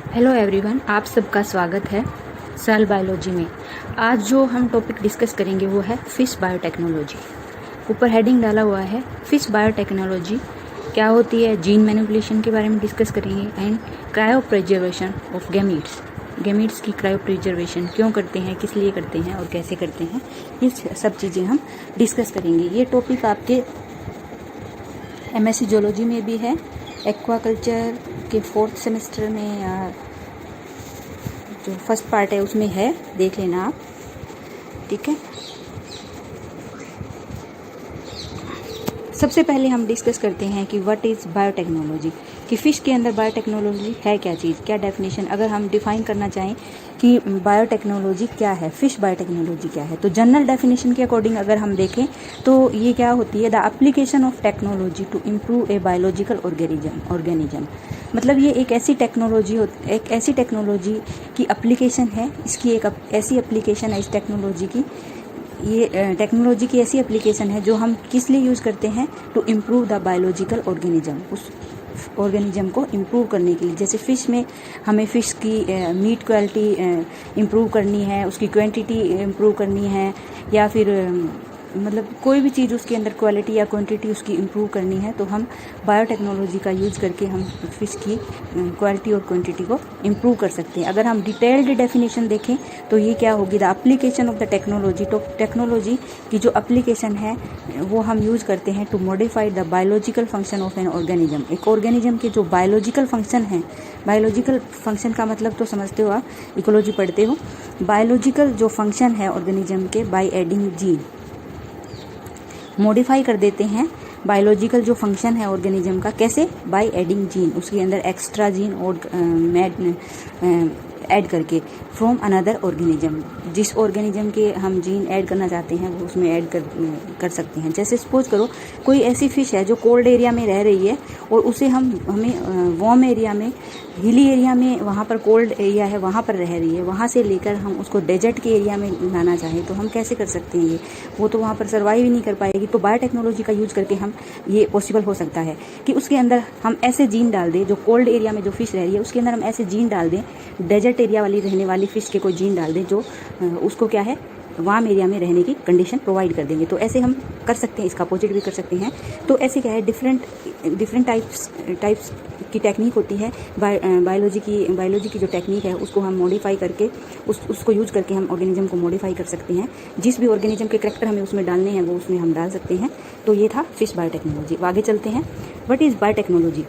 Hello everyone, आप सबका स्वागत है सेल बायोलॉजी में। आज जो हम टॉपिक डिस्कस करेंगे वो है फिश बायोटेक्नोलॉजी। ऊपर हेडिंग डाला हुआ है फिश बायोटेक्नोलॉजी क्या होती है, जीन मैनिपुलेशन के बारे में डिस्कस करेंगे and cryo preservation of gametes की क्रायो प्रिजर्वेशन क्यों करते हैं, किस लिए करते हैं और कैसे करते हैं, ये सब चीज़ें हम डिस्कस करेंगे। ये टॉपिक आपके एमएससी जूलॉजी में भी है, एक्वाकल्चर के 4th सेमेस्टर में या जो फर्स्ट पार्ट है उसमें है, देख लेना आप, ठीक है। सबसे पहले हम डिस्कस करते हैं कि व्हाट इज़ बायोटेक्नोलॉजी, कि फ़िश के अंदर बायोटेक्नोलॉजी है क्या चीज़, क्या डेफिनेशन। अगर हम डिफ़ाइन करना चाहें कि बायोटेक्नोलॉजी क्या है, फ़िश बायोटेक्नोलॉजी क्या है, तो जनरल डेफिनेशन के अकॉर्डिंग अगर हम देखें तो ये क्या होती है, the application of technology to improve a biological organism. मतलब ये एक ऐसी टेक्नोलॉजी की एप्लीकेशन है, इसकी एक ऐसी एप्लीकेशन है इस टेक्नोलॉजी की, ये टेक्नोलॉजी की ऐसी एप्लीकेशन है जो हम किस लिए यूज़ करते हैं, to improve the biological organism, उस ऑर्गेनिज्म को इम्प्रूव करने के लिए। जैसे फ़िश में हमें फ़िश की मीट क्वालिटी इम्प्रूव करनी है, उसकी क्वांटिटी इम्प्रूव करनी है, या फिर मतलब कोई भी चीज़ उसके अंदर क्वालिटी या क्वांटिटी उसकी इम्प्रूव करनी है, तो हम बायोटेक्नोलॉजी का यूज़ करके हम फ़िश की क्वालिटी और क्वांटिटी को इम्प्रूव कर सकते हैं। अगर हम डिटेल्ड डेफिनेशन देखें तो ये क्या होगी, the application of the technology, तो टेक्नोलॉजी की जो एप्लीकेशन है वो हम यूज़ करते हैं to modify the biological function of an organism. एक ऑर्गेनिज्म के जो बायोलॉजिकल फंक्शन है, बायोलॉजिकल फंक्शन का मतलब तो समझते हो आप, इकोलॉजी पढ़ते हो, बायोलॉजिकल जो फंक्शन है ऑर्गेनिज्म के, बाय एडिंग जीन, मॉडिफाई कर देते हैं बायोलॉजिकल जो फंक्शन है ऑर्गेनिज्म का। कैसे? बाय एडिंग जीन, उसके अंदर एक्स्ट्रा जीन और ऐड करके, फ्रॉम अनदर ऑर्गेनिज्म, जिस ऑर्गेनिज्म के हम जीन ऐड करना चाहते हैं वो उसमें ऐड कर सकते हैं। जैसे सपोज करो कोई ऐसी फ़िश है जो कोल्ड एरिया में रह रही है और उसे हमें वार्म एरिया में, हिली एरिया में, वहाँ पर कोल्ड एरिया है वहाँ पर रह रही है, वहाँ से लेकर हम उसको डेजर्ट के एरिया में लाना चाहें तो हम कैसे कर सकते हैं ये, वो तो वहाँ पर सर्वाइव ही नहीं कर पाएगी। तो बायोटेक्नोलॉजी का यूज़ करके हम ये पॉसिबल हो सकता है कि उसके अंदर हम ऐसे जीन डाल दें, जो कोल्ड एरिया में जो फ़िश रह रही है उसके अंदर हम ऐसे जीन डाल दें, डेजर्ट एरिया वाली रहने वाली फ़िश के कोई जीन डाल दें जो उसको क्या है, वार्म एरिया में रहने की कंडीशन प्रोवाइड कर देंगे। तो ऐसे हम कर सकते हैं, इसका अपोजिट भी कर सकते हैं। तो ऐसे क्या है, डिफरेंट टाइप्स की टेक्निक होती है। बायोलॉजी की जो टेक्निक है उसको हम मॉडिफाई करके उसको यूज करके हम ऑर्गेनिज्म को मॉडिफाई कर सकते हैं। जिस भी ऑर्गेनिज्म के करैक्टर हमें उसमें डालने हैं वो उसमें हम डाल सकते हैं। तो ये था फिश बायोटेक्नोलॉजी। आगे चलते हैं, व्हाट इज़ बायोटेक्नोलॉजी।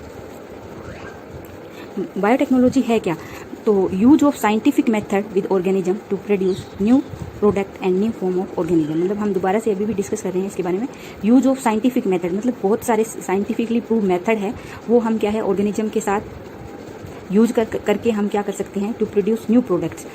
बायोटेक्नोलॉजी है क्या, तो use of scientific method with organism to produce new product and new form of organism. मतलब हम दोबारा से अभी भी डिस्कस कर रहे हैं इसके बारे में। यूज ऑफ साइंटिफिक मेथड मतलब बहुत सारे साइंटिफिकली प्रूव मेथड है, वो हम क्या है ऑर्गेनिज्म के साथ यूज करके हम क्या कर सकते हैं, टू प्रोड्यूस न्यू प्रोडक्ट्स,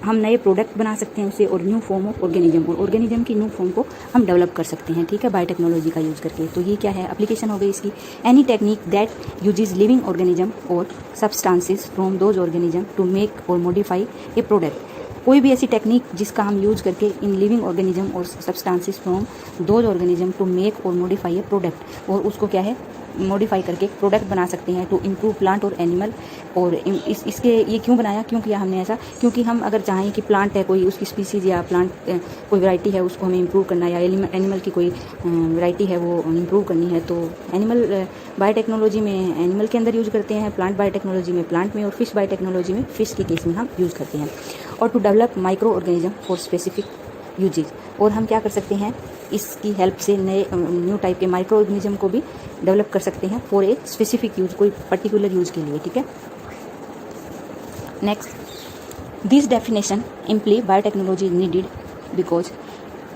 हम नए प्रोडक्ट बना सकते हैं उससे, और न्यू फॉर्म ऑफ ऑर्गेनिज्म, और ऑर्गेनिज्म की न्यू फॉर्म को हम डेवलप कर सकते हैं। ठीक है, बायोटेक्नोलॉजी का यूज़ करके। तो ये क्या है, एप्लीकेशन हो गई इसकी। Any technique that uses living organism or substances from those organism to make or modify a product. कोई भी ऐसी टेक्निक जिसका हम यूज़ करके इन living organism or substances from those organism to make or modify a product, और उसको क्या है मॉडिफाई करके प्रोडक्ट बना सकते हैं टू इम्प्रूव प्लांट और एनिमल। और इसके ये क्यों बनाया, क्यों किया हमने ऐसा, क्योंकि हम अगर चाहें कि प्लांट है कोई, उसकी स्पीसीज़ या प्लांट कोई वैरायटी है उसको हमें इम्प्रूव करना, या एनिमल की कोई वैरायटी है वो इम्प्रूव करनी है, तो एनिमल बायोटेक्नोलॉजी में एनिमल के अंदर यूज़ करते हैं, प्लांट बायोटेक्नोलॉजी में प्लांट में, और फिश बायोटेक्नोलॉजी में फिश के केस में हम यूज़ करते हैं। और to develop micro organism for specific usages, और हम क्या कर सकते हैं इसकी हेल्प से नए न्यू टाइप के माइक्रो ऑर्गेनिज्म को भी डेवलप कर सकते हैं फॉर ए स्पेसिफिक यूज, कोई पर्टिकुलर यूज के लिए। ठीक है, next, this definition imply biotechnology needed because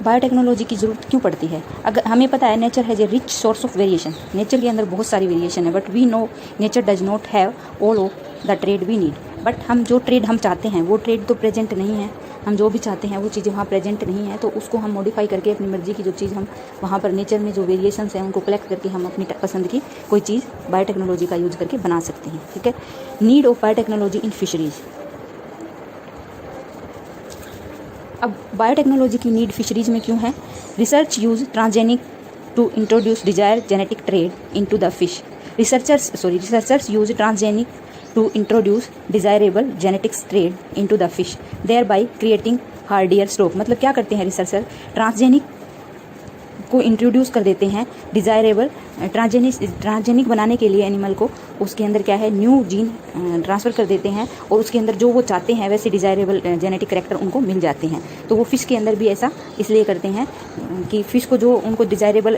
biotechnology की ज़रूरत क्यों पड़ती है। अगर हमें पता है nature has a rich source of variation, nature के अंदर बहुत सारी वेरिएशन है, but we know nature does not have all of the trait we need. But हम जो ट्रेड हम चाहते हैं वो ट्रेड तो प्रेजेंट नहीं है, हम जो भी चाहते हैं वो चीज़ें वहाँ प्रेजेंट नहीं है, तो उसको हम मॉडिफाई करके अपनी मर्जी की जो चीज़ हम वहाँ पर नेचर में जो वेरिएशंस हैं उनको कलेक्ट करके हम अपनी पसंद की कोई चीज़ बायोटेक्नोलॉजी का यूज़ करके बना सकते हैं। ठीक है, need of biotechnology in fisheries. अब बायोटेक्नोलॉजी की नीड फिशरीज में क्यों है। Research use transgenic to introduce desire genetic trait into the fish. Researchers use transgenic to introduce desirable genetics trait into the fish, thereby creating hardier stock। मतलब क्या करते हैं researcher, transgenic को introduce कर देते हैं, डिज़ायरेबल ट्रांसजेनिक बनाने के लिए एनिमल को उसके अंदर क्या है न्यू जीन ट्रांसफ़र कर देते हैं और उसके अंदर जो वो चाहते हैं वैसे डिज़ायरेबल जेनेटिक कैरेक्टर उनको मिल जाते हैं। तो वो फ़िश के अंदर भी ऐसा इसलिए करते हैं कि फ़िश को जो उनको डिज़ायरेबल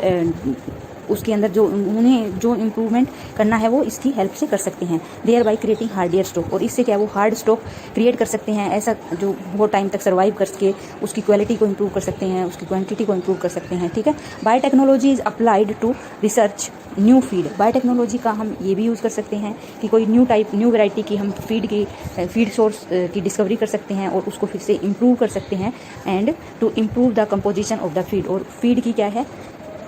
उसके अंदर जो उन्हें जो इम्प्रूवमेंट करना है वो इसकी हेल्प से कर सकते हैं, देयर बाई क्रिएटिंग हार्डियर स्टॉक। और इससे क्या वो हार्ड स्टॉक क्रिएट कर सकते हैं, ऐसा जो बहुत टाइम तक सर्वाइव करके उसकी क्वालिटी को इम्प्रूव कर सकते हैं, उसकी क्वांटिटी को इम्प्रूव कर सकते हैं। ठीक है, biotechnology is applied to research new feed. Biotechnology का हम ये भी यूज़ कर सकते हैं कि कोई न्यू वैरायटी की हम फीड सोर्स की डिस्कवरी कर सकते हैं और उसको फिर से इम्प्रूव कर सकते हैं, and to improve the composition of the feed. और फीड की क्या है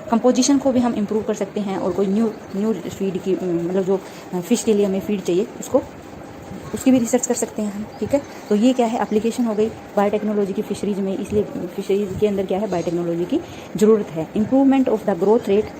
कंपोजिशन को भी हम इम्प्रूव कर सकते हैं और कोई न्यू फीड की मतलब जो फ़िश के लिए हमें फीड चाहिए उसकी भी रिसर्च कर सकते हैं हम। ठीक है, तो ये क्या है एप्लीकेशन हो गई बायोटेक्नोलॉजी की फ़िशरीज़ में। इसलिए फ़िशरीज़ के अंदर क्या है बायोटेक्नोलॉजी की ज़रूरत है। Improvement of the growth rate,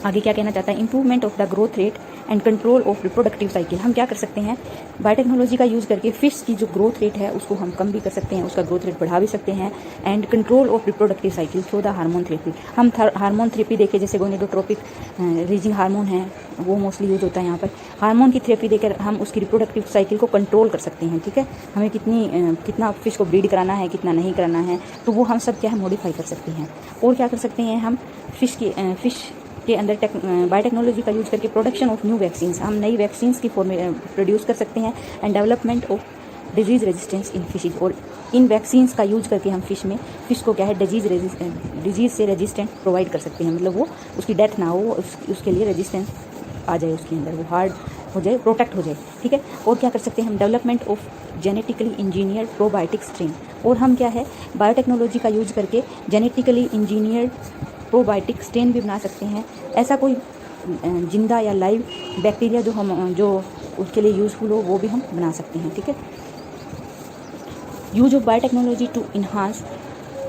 आगे क्या कहना चाहता है, improvement of the growth rate and control of reproductive cycle. हम क्या कर सकते हैं बायोटेक्नोलॉजी का यूज़ करके फ़िश की जो ग्रोथ रेट है उसको हम कम भी कर सकते हैं, उसका ग्रोथ रेट बढ़ा भी सकते हैं, and control of reproductive cycle through the hormone therapy. हम हार्मोन थेरेपी देखें, जैसे गोनेडोट्रोपिक रिलीजिंग हार्मोन है वो मोस्टली यूज होता है यहाँ पर। हार्मोन की थेरेपी देकर हम उसकी रिप्रोडक्टिव साइकिल को कंट्रोल कर सकते हैं। ठीक है, हमें कितना फ़िश को ब्रीड कराना है, कितना नहीं कराना है, तो वो हम सब क्या है मॉडिफाई कर सकते हैं। और क्या कर सकते हैं हम फ़िश के अंदर बायोटेक्नोलॉजी का यूज़ करके प्रोडक्शन ऑफ न्यू वैक्सीन्स, हम नई वैक्सीन्स की प्रोड्यूस कर सकते हैं, and development of disease resistance in fishes. और इन वैक्सीन्स का यूज़ करके हम फ़िश को क्या है डिजीज़ से रेजिस्टेंट प्रोवाइड कर सकते हैं, मतलब वो उसकी डेथ ना हो, उसके लिए रेजिस्टेंस आ जाए उसके अंदर, वो हार्ड हो जाए, प्रोटेक्ट हो जाए। ठीक है, और क्या कर सकते हैं हम development of genetically engineered probiotic strain. और हम क्या है बायोटेक्नोलॉजी का यूज़ करके जेनेटिकली इंजीनियर्ड प्रोबायोटिक स्ट्रेन भी बना सकते हैं। ऐसा कोई जिंदा या लाइव बैक्टीरिया जो उसके लिए यूज़फुल हो वो भी हम बना सकते हैं। ठीक है, use of biotechnology to enhance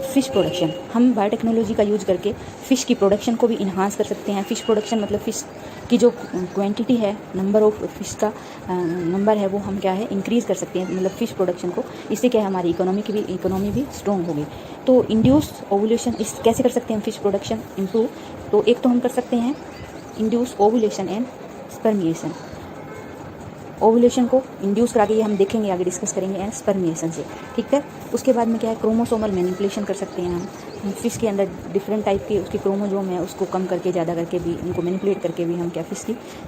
fish production, हम बायोटेक्नोलॉजी का यूज़ करके फ़िश की प्रोडक्शन को भी इन्हांस कर सकते हैं। फ़िश प्रोडक्शन मतलब फ़िश की जो क्वांटिटी है, नंबर ऑफ फ़िश का नंबर है वो हम क्या है इंक्रीज़ कर सकते हैं, मतलब फ़िश प्रोडक्शन को। इससे क्या है हमारी इकोनॉमी भी स्ट्रॉन्ग होगी। तो इंड्यूस ओवुलेशन इस कैसे कर सकते हैं फ़िश प्रोडक्शन इम्प्रूव, तो एक तो हम कर सकते हैं induce ovulation and spermiation. Ovulation को इंड्यूस करा के ये हम देखेंगे, आगे डिस्कस करेंगे, एंड स्पर्मिएशन से। ठीक है, उसके बाद में क्या है क्रोमोसोमल मैनिपुलेशन कर सकते हैं हम फ़िश के अंदर डिफरेंट टाइप के उसके क्रोमोजोम है उसको कम करके ज़्यादा करके भी उनको मैनिपुलेट करके भी हम क्या फ़िश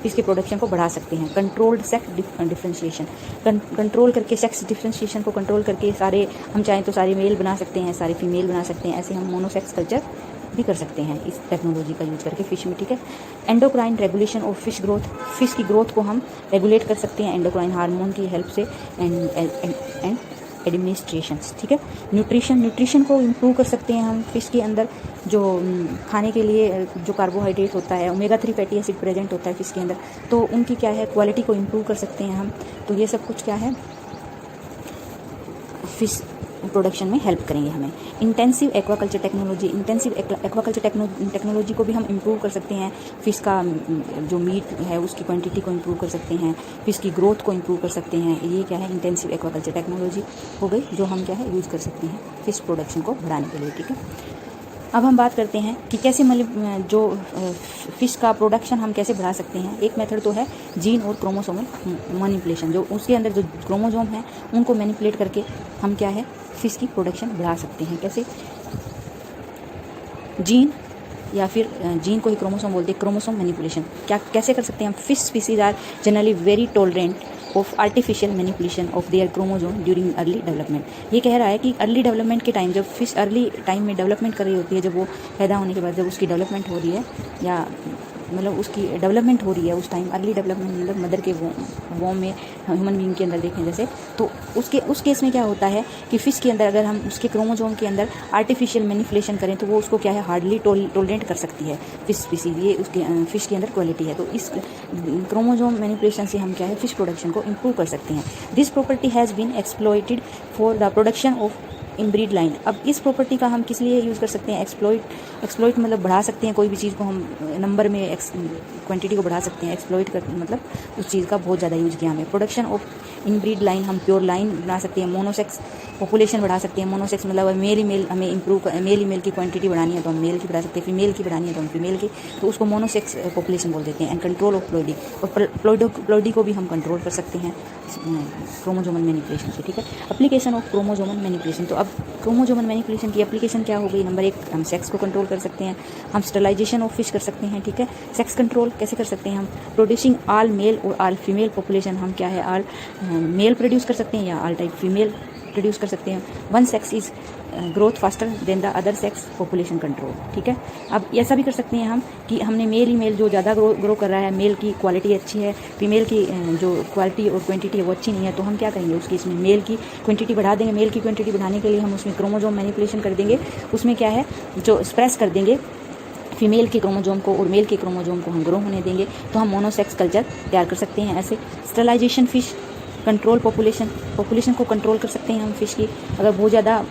की प्रोडक्शन को बढ़ा सकते हैं। कंट्रोल्ड सेक्स डिफ्रेंशिएशन, कंट्रोल करके सेक्स डिफ्रेंशिएशन को कंट्रोल करके सारे हम चाहें तो सारे मेल बना सकते हैं, सारे फीमेल बना सकते हैं, ऐसे हम मोनोसेक्स कल्चर भी कर सकते हैं इस टेक्नोलॉजी का यूज़ करके फ़िश में। ठीक है, endocrine regulation of fish growth, fish की ग्रोथ को हम रेगुलेट कर सकते हैं एंडोक्राइन हार्मोन की हेल्प से, एंड एडमिनिस्ट्रेशंस। ठीक है, न्यूट्रिशन को इम्प्रूव कर सकते हैं हम फ़िश के अंदर जो खाने के लिए जो कार्बोहाइड्रेट होता है, ओमेगा 3 फैटी एसिड प्रेजेंट होता है फ़िश के अंदर, तो उनकी क्या है क्वालिटी को इम्प्रूव कर सकते हैं हम। तो ये सब कुछ क्या है फ़िश प्रोडक्शन में हेल्प करेंगे हमें। इंटेंसिव एक्वाकल्चर टेक्नोलॉजी को भी हम इम्प्रूव कर सकते हैं। फ़िश का जो मीट है उसकी क्वांटिटी को इम्प्रूव कर सकते हैं, फ़िश की ग्रोथ को इम्प्रूव कर सकते हैं। ये क्या है इंटेंसिव एक्वाकल्चर टेक्नोलॉजी हो गई जो हम क्या है यूज़ कर सकते हैं फ़िश प्रोडक्शन को बढ़ाने के लिए। ठीक है, अब हम बात करते हैं कि कैसे मतलब जो फ़िश का प्रोडक्शन हम कैसे बढ़ा सकते हैं। एक मेथड तो है जीन और क्रोमोसोमल मैनिपुलेशन, जो उसके अंदर जो क्रोमोसोम हैं उनको मैनिपुलेट करके हम क्या है फ़िश की प्रोडक्शन बढ़ा सकते हैं। कैसे जीन या फिर जीन को ही क्रोमोसोम बोलते हैं, क्रोमोसोम मैनिपुलेशन कैसे कर सकते हैं हम। Fish species are generally very tolerant of artificial manipulation of their chromosome during early development. ये कह रहा है कि अर्ली डेवलपमेंट के टाइम, जब फ़िश अर्ली टाइम में डेवलपमेंट कर रही होती है, जब वो पैदा होने के बाद जब उसकी डेवलपमेंट हो रही है या मतलब उसकी डेवलपमेंट हो रही है उस टाइम, अर्ली डेवलपमेंट मतलब मदर के वोम में ह्यूमन बीइंग के अंदर देखें जैसे, तो उस केस में क्या होता है कि फ़िश के अंदर अगर हम उसके क्रोमोसोम के अंदर आर्टिफिशियल मैनिपुलेशन करें तो वो उसको क्या है हार्डली टॉलरेट कर सकती है फ़िश स्पीसीज। ये उसके फ़िश के अंदर क्वालिटी है। तो इस क्रोमोसोम मैनिपुलेशन से हम क्या है फ़िश प्रोडक्शन को इम्प्रूव कर सकते हैं। This property has been exploited for the production of inbred line. अब इस प्रॉपर्टी का हम किस लिए यूज़ कर सकते हैं? एक्सप्लॉइट मतलब बढ़ा सकते हैं, कोई भी चीज़ को हम नंबर में क्वांटिटी को बढ़ा सकते हैं। एक्सप्लॉइट कर मतलब उस चीज़ का बहुत ज़्यादा यूज़ किया हमें। प्रोडक्शन ऑफ इनब्रीड लाइन, हम प्योर लाइन बना सकते हैं। मोनोसेक्स पॉपुलेशन बढ़ा सकते हैं। मोनोसेक्स मतलब मेल ही मेल, हमें मेल ही मेल की क्वांटिटी बढ़ानी है तो हम मेल की बढ़ा सकते हैं, फीमेल की बढ़ानी है तो हम फीमेल की, तो उसको मोनोसेक्स पॉपुलेशन बोल देते हैं। एंड कंट्रोल ऑफ प्लॉइडी, और प्लॉइडी को भी हम कंट्रोल कर सकते हैं क्रोमोसोमल मैनिपुलेशन से, ठीक है। एप्लीकेशन ऑफ क्रोमोसोमल मैनिपुलेशन, तो अब क्रोमोसोमल मैनिपुलेशन की एप्लीकेशन क्या हो गई? नंबर 1, हम सेक्स को कंट्रोल कर सकते हैं, हम स्टरलाइजेशन ऑफ फिश कर सकते हैं, ठीक है। सेक्स कंट्रोल कैसे कर सकते हैं? हम प्रोड्यूसिंग ऑल मेल और ऑल फीमेल पॉपुलेशन, हम क्या है ऑल मेल प्रोड्यूस कर सकते हैं या ऑल टाइप फीमेल प्रोड्यूस कर सकते हैं। One sex is growth faster than the other sex population control, ठीक है। अब ऐसा भी कर सकते हैं हम कि हमने मेल ही मेल जो ज़्यादा ग्रो कर रहा है, मेल की क्वालिटी अच्छी है, फीमेल की जो क्वालिटी और क्वांटिटी है वो अच्छी नहीं है, तो हम क्या करेंगे? उसकी इसमें मेल की क्वांटिटी बढ़ा देंगे। मेल की क्वांटिटी बढ़ाने के लिए हम उसमें क्रोमोसोम मैनिपुलेशन कर देंगे, उसमें क्या है जो एक्सप्रेस कर देंगे फीमेल के क्रोमोसोम को और मेल के क्रोमोसोम को हम ग्रो होने देंगे, तो हम मोनोसेक्स कल्चर तैयार कर सकते हैं। ऐसे स्टरलाइजेशन फिश कंट्रोल पॉपुलेशन को कंट्रोल कर सकते हैं हम फिश की। अगर बहुत ज़्यादा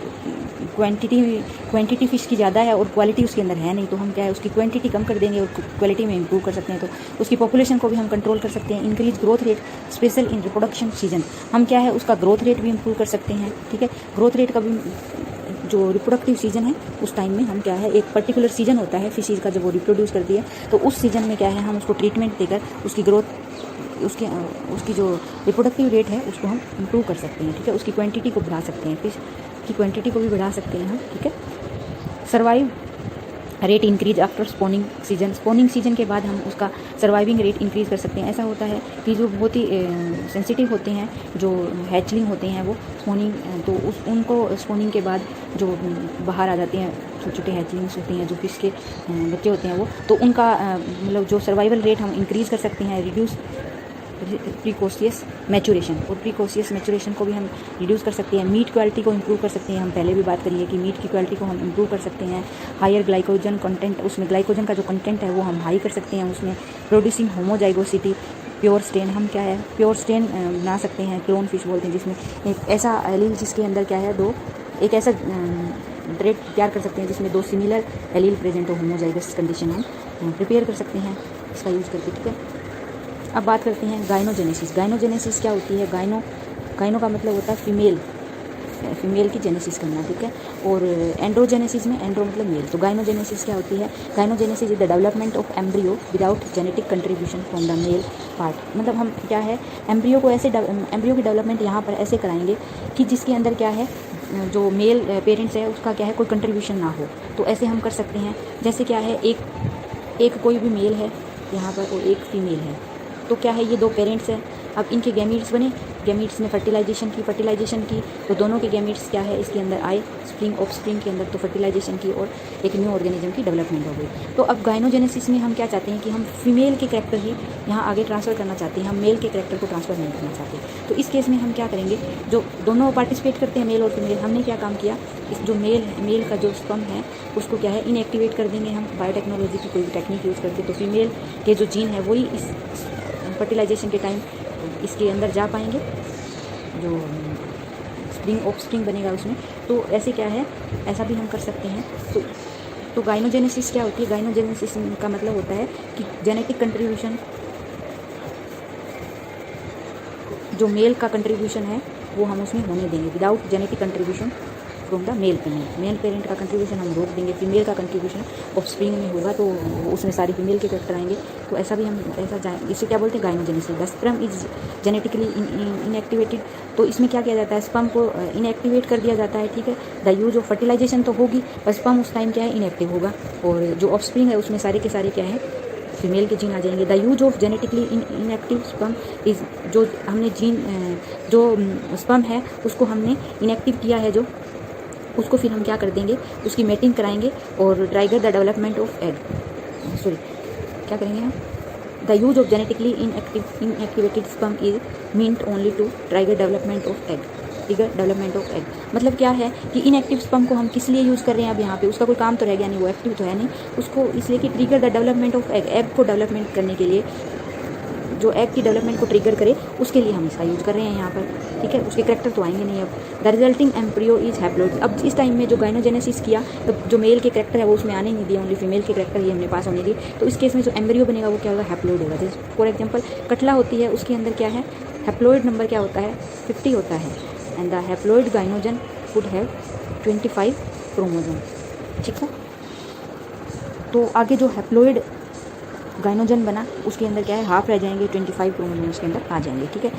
क्वांटिटी फिश की ज़्यादा है और क्वालिटी उसके अंदर है नहीं, तो हम क्या है उसकी क्वांटिटी कम कर देंगे और क्वालिटी में इंप्रूव कर सकते हैं, तो उसकी पॉपुलेशन को भी हम कंट्रोल कर सकते हैं। Increase growth rate special in reproduction season, हम क्या है उसका ग्रोथ रेट भी इंप्रूव कर सकते हैं, ठीक है। ग्रोथ रेट का भी जो रिप्रोडक्टिव सीजन है उस टाइम में हम क्या है, एक पर्टिकुलर सीजन होता है फिशेज का जब वो रिप्रोड्यूस करती है, तो उस सीजन में क्या है हम उसको ट्रीटमेंट देकर उसकी ग्रोथ उसकी जो रिप्रोडक्टिव रेट है उसको हम इम्प्रूव कर सकते हैं, ठीक है। उसकी क्वांटिटी को बढ़ा सकते हैं, फिश की क्वांटिटी को भी बढ़ा सकते हैं हम, ठीक है। Survive rate increase after spawning season के बाद हम उसका सर्वाइविंग रेट इंक्रीज कर सकते हैं। ऐसा होता है कि जो बहुत ही सेंसिटिव होते हैं, जो हैचलिंग होते हैं वो स्पॉनिंग, तो उनको स्पॉनिंग के बाद जो बाहर आ जाते हैं छोटे छोटे हैचलिंग्स होते हैं, जो फिश के बच्चे होते हैं वो, तो उनका मतलब जो सर्वाइवल रेट हम इंक्रीज़ कर सकते हैं। रिड्यूस प्रीकोशियस मैचुरेशन, और प्रीकोशियस मैचुरेशन को भी हम रिड्यूस कर सकते हैं। मीट क्वालिटी को इंप्रूव कर सकते हैं, हम पहले भी बात करिए कि मीट की क्वालिटी को हम इंप्रूव कर सकते हैं। हायर ग्लाइकोजन कंटेंट, उसमें ग्लाइकोजन का जो कंटेंट है वो हम हाई कर सकते हैं उसमें। प्रोड्यूसिंग होमोजाइगोसिटी, प्योर स्टेन, हम क्या है प्योर स्टेन बना सकते हैं, क्लोन फिश बोलते हैं, जिसमें एक ऐसा एलील जिसके अंदर क्या है एक ऐसा ट्रेट तैयार कर सकते हैं जिसमें 2 सिमिलर एलील प्रेजेंट हो, होमोजाइगस कंडीशन हम प्रिपेयर कर सकते हैं इसका यूज़ करके, ठीक है। अब बात करते हैं गाइनोजेनेसिस। गाइनोजेनेसिस क्या होती है? गाइनो का मतलब होता है फीमेल की जेनेसिस करना, ठीक है। और एंड्रोजेनेसिस में एंड्रो मतलब मेल, तो गाइनोजेनेसिस क्या होती है? Gynogenesis is the development of embryo without genetic contribution from the male part. मतलब हम क्या है एम्ब्रियो की डेवलपमेंट यहाँ पर ऐसे कराएंगे कि जिसके अंदर क्या है जो मेल पेरेंट्स है उसका क्या है कोई कंट्रीब्यूशन ना हो, तो ऐसे हम कर सकते हैं। जैसे क्या है एक कोई भी मेल है यहाँ पर और एक फीमेल है, तो क्या है ये 2 पेरेंट्स हैं, अब इनके गैमीट्स बने, गैमीट्स ने फर्टिलाइजेशन की, तो दोनों के गैमीट्स क्या है इसके अंदर आए, स्प्रिंग ऑफ स्प्रिंग के अंदर, तो फर्टिलाइजेशन की और एक न्यू ऑर्गेनिज्म की डेवलपमेंट हो गई। तो अब गाइनोजेनेसिस में हम क्या चाहते हैं कि हम फीमेल के कैरेक्टर ही यहाँ आगे ट्रांसफ़र करना चाहते हैं, हम मेल के कैरेक्टर को ट्रांसफ़र नहीं करना चाहते। तो इस केस में हम क्या करेंगे, जो दोनों पार्टिसिपेट करते हैं मेल और फीमेल, हमने क्या काम किया, इस जो मेल का जो स्पर्म है उसको क्या है इनएक्टिवेट कर देंगे हम बायोटेक्नोलॉजी की कोई भी टेक्निक यूज़ करके, तो फीमेल के जो जीन है वही इस फर्टिलाइजेशन के टाइम इसके अंदर जा पाएंगे, जो स्प्रिंग ऑफ स्प्रिंग बनेगा उसमें। तो ऐसे क्या है ऐसा भी हम कर सकते हैं। तो गाइनोजेनेसिस क्या होती है? गाइनोजेनेसिस का मतलब होता है कि जेनेटिक कंट्रीब्यूशन, जो मेल का कंट्रीब्यूशन है वो हम उसमें होने देंगे without genetic contribution from the male parent का कंट्रीब्यूशन हम रोक देंगे, फीमेल का कंट्रीब्यूशन ऑफ स्प्रिंग में होगा तो उसमें सारी फीमेल के कैरेक्टर आएंगे। तो ऐसा भी हम इसे क्या बोलते हैं gynogenesis. The sperm is genetically inactivated, तो इसमें क्या किया जाता है स्पर्म को इनएक्टिवेट कर दिया जाता है, ठीक है। द यूज ऑफ फर्टिलाइजेशन तो होगी पर स्पर्म उस टाइम क्या है इनएक्टिव होगा, और जो ऑफ स्प्रिंग है उसमें सारे के सारे क्या है फीमेल के जीन आ जाएंगे। The use of genetically inactive sperm is, जो हमने जो स्पर्म है उसको हमने इनएक्टिव किया है जो उसको फिर हम क्या कर देंगे उसकी मेटिंग कराएंगे और trigger the development of egg, क्या करेंगे हम, the use of genetically inactivated sperm is meant only to trigger development of egg. मतलब क्या है कि इनएक्टिव स्पर्म को हम किस लिए यूज़ कर रहे हैं अब यहाँ पे, उसका कोई काम तो रह गया नहीं, वो एक्टिव तो है नहीं, उसको इसलिए कि trigger the development of egg को डेवलपमेंट करने के लिए जो एग की डेवलपमेंट को ट्रिगर करे उसके लिए हम इसका यूज़ कर रहे हैं यहाँ पर, ठीक है। उसके करैक्टर तो आएंगे नहीं अब। The resulting embryo is haploid. अब इस टाइम में जो गाइनोजेनेसिस किया तो जो मेल के करैक्टर है वो उसमें आने नहीं दिया, ओनली फीमेल के करैक्टर ही हमने पास होने दिए। तो इस केस में जो एम्ब्रियो बनेगा वो क्या होगा, हैप्लॉइड होगा। जैसे फॉर एग्जाम्पल कटला होती है, उसके अंदर क्या है, हैप्लॉइड नंबर क्या होता है, 50 होता है। And the haploid gynogen would have 25 chromosome, ठीक है। तो आगे जो हैप्लॉइड गाइनोजन बना उसके अंदर क्या है, हाफ रह जाएंगे, 25 क्रोमोजोम उसके अंदर आ जाएंगे, ठीक है।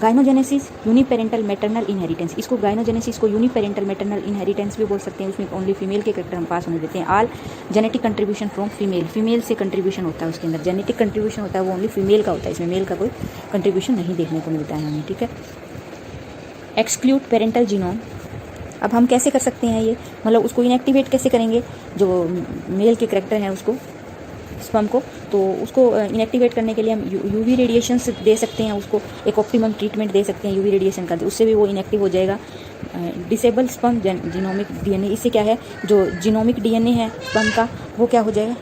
गाइनोजेनेसिस यूनिपेरेंटल मैटरनल इनहेरिटेंस, इसको गाइनोजेनेसिस को यूनिपेरेंटल मैटरनल इनहेरिटेंस भी बोल सकते हैं। उसमें ओनली फीमेल के करैक्टर हम पास होने देते हैं। All genetic contribution from female, female से कंट्रीब्यूशन होता है, उसके अंदर जेनेटिक कंट्रीब्यूशन होता है वो ओनली फीमेल का होता है, इसमें मेल का कोई कंट्रीब्यूशन नहीं देखने को मिलता है हमें, ठीक है। एक्सक्लूड पेरेंटल जीनोम, अब हम कैसे कर सकते हैं ये, मतलब उसको इनएक्टिवेट कैसे करेंगे, जो मेल के करैक्टर हैं उसको, स्पर्म को, तो उसको इनएक्टिवेट करने के लिए हम यूवी रेडिएशन दे सकते हैं, उसको एक ऑप्टिमम ट्रीटमेंट दे सकते हैं यूवी रेडिएशन का, उससे भी वो इनएक्टिव हो जाएगा। डिसेबल स्पर्म जीनोमिक डीएनए, इससे क्या है जो जीनोमिक डीएनए है स्पर्म का वो क्या हो जाएगा,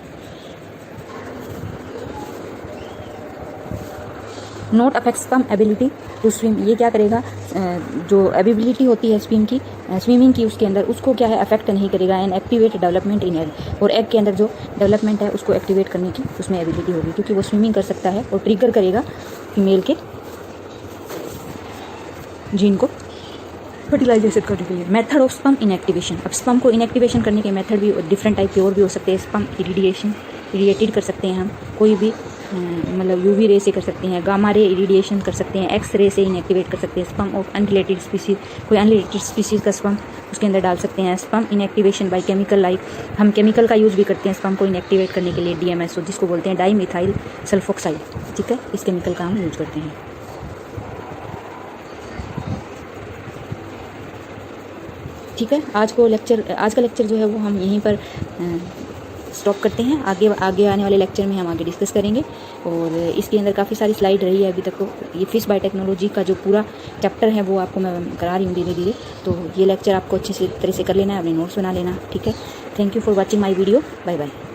not affect sperm ability to swim, ये क्या करेगा, जो एबिलिटी होती है स्विम की, स्विमिंग की उसके अंदर, उसको क्या है अफेक्ट नहीं करेगा। And activate development in egg, और एग के अंदर जो डेवलपमेंट है उसको एक्टिवेट करने की उसमें एबिलिटी होगी, क्योंकि वो स्विमिंग कर सकता है और ट्रिगर करेगा फीमेल के जीन को फर्टिलाइजेशन करने के लिए। मेथड ऑफ स्पर्म इनएक्टिवेशन, अब स्पर्म को इनएक्टिवेशन करने के मेथड भी डिफरेंट टाइप के और भी हो सकते हैं। स्पर्म इरिडिएटेड कर सकते हैं हम, कोई भी मतलब यूवी रे से कर सकते हैं, गामा रे इरिडिएशन कर सकते हैं, एक्स रे से इनएक्टिवेट कर सकते हैं। स्पर्म ऑफ अनरिलेटेड स्पीसीज, कोई अनरिलेटेड स्पीसीज का स्पर्म उसके अंदर डाल सकते हैं। Sperm inactivation by chemical, like हम केमिकल का यूज़ भी करते हैं स्पर्म को इनएक्टिवेट करने के लिए, DMSO जिसको बोलते हैं डाई मिथाइल सल्फोक्साइड, ठीक है, इस केमिकल का हम यूज करते हैं। ठीक है, आज का लेक्चर जो है वो हम यहीं पर स्टॉप करते हैं। आगे आने वाले लेक्चर में हम आगे डिस्कस करेंगे, और इसके अंदर काफ़ी सारी स्लाइड रही है अभी तक। तो ये फिश बायोटेक्नोलॉजी का जो पूरा चैप्टर है वो आपको मैं करा रही हूँ धीरे धीरे, तो ये लेक्चर आपको अच्छे से तरह से कर लेना है, अपने नोट्स बना लेना, ठीक है। Thank you for watching my video, bye bye.